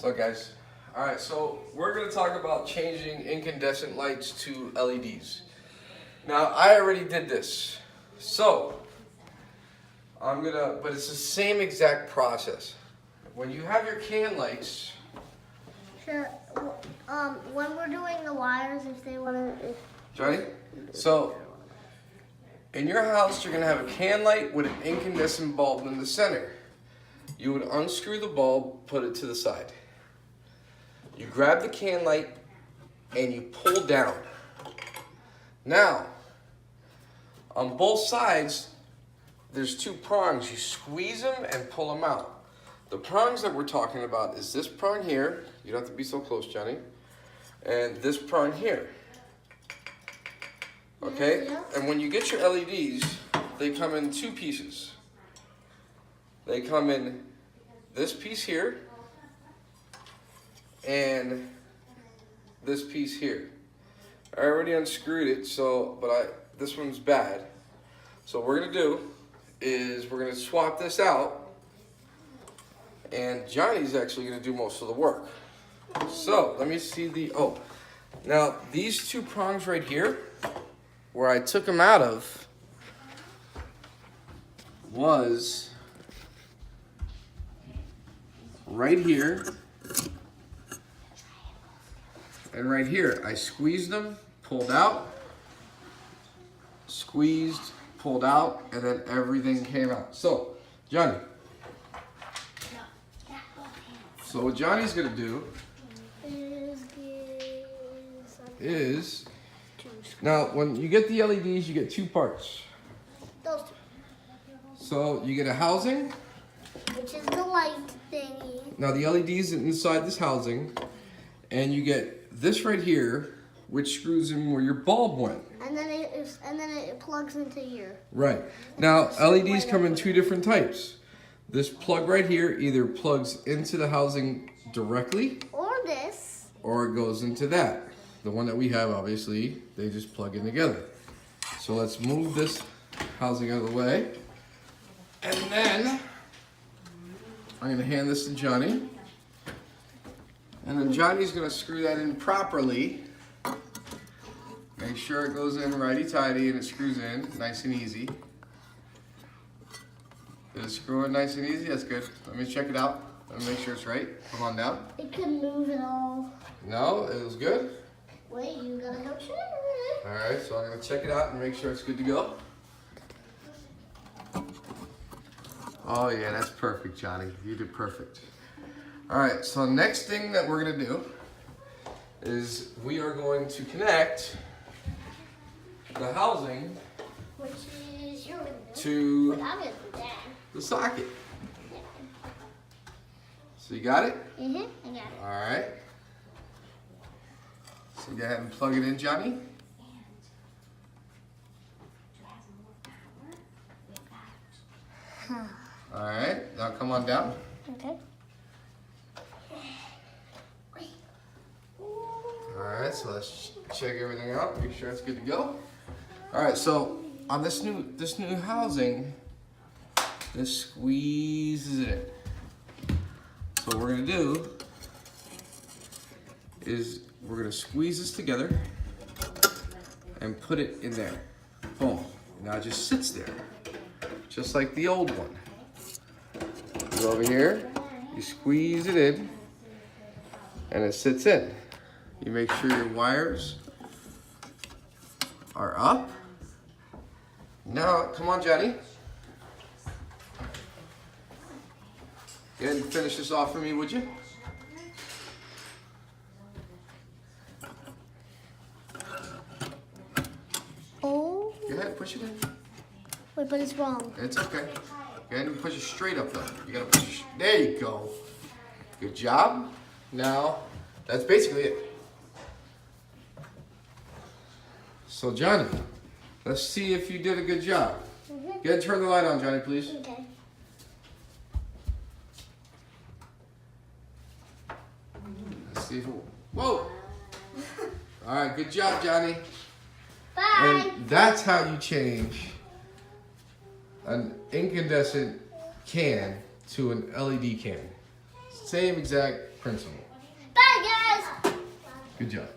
So guys, alright, so we're going to talk about changing incandescent lights to LEDs. Now, I already did this. So, but it's the same exact process. When you have your can lights. Sure. When we're doing the wires, if they want to. Johnny? So, in your house, you're going to have a can light with an incandescent bulb in the center. You would unscrew the bulb, put it to the side. You grab the can light and you pull down. Now, on both sides, there's two prongs. You squeeze them and pull them out. The prongs that we're talking about is this prong here. You don't have to be so close, Johnny. And this prong here. Okay? Yeah. And when you get your LEDs, they come in two pieces. They come in this piece here and this piece here. I already unscrewed it, this one's bad. So what we're gonna do is we're gonna swap this out, and Johnny's actually gonna do most of the work. So let me see now these two prongs right here, where I took them out of, was right here and right here. I squeezed them, pulled out, squeezed, pulled out, and then everything came out. So, Johnny. So what Johnny's gonna do is now when you get the LEDs, you get two parts. Those two. So you get a housing. Which is the light thingy. Now the LEDs inside this housing, and you get this right here, which screws in where your bulb went. And then it plugs into here. Right. Now LEDs come in two different types. This plug right here either plugs into the housing directly, Or this. or it goes into that. The one that we have, obviously, they just plug in together. So let's move this housing out of the way. And then I'm gonna hand this to Johnny. And then Johnny's gonna screw that in properly. Make sure it goes in righty-tighty and it screws in nice and easy. Did it screw in nice and easy? That's good. Let me check it out. Let me make sure it's right. Come on down. It couldn't move at all. No, it was good. Wait, you gotta go check. Alright, so I'm gonna check it out and make sure it's good to go. Oh yeah, that's perfect, Johnny. You did perfect. Alright, so next thing that we're gonna do is we are going to connect the housing Which is your window. to But I'm gonna do that. the socket. So you got it? I got it. Alright. So go ahead and plug it in, Johnny. Alright, now come on down. Okay. Alright, so let's check everything out, make sure it's good to go. Alright, so on this new housing, this squeezes it in. So what we're gonna do is we're gonna squeeze this together and put it in there. Boom. Now it just sits there, just like the old one. You go over here, you squeeze it in, and it sits in. You make sure your wires are up. Now, come on, Johnny. Go ahead and finish this off for me, would you? Oh. Go ahead, push it in. Wait, but it's wrong. It's okay. Go ahead and push it straight up though. You gotta push it. There you go. Good job. Now, that's basically it. So Johnny, let's see if you did a good job. Go ahead and turn the light on, Johnny, please. Okay. Let's see if it, whoa. All right, good job, Johnny. Bye. And that's how you change an incandescent can to an LED can. Same exact principle. Bye, guys. Good job.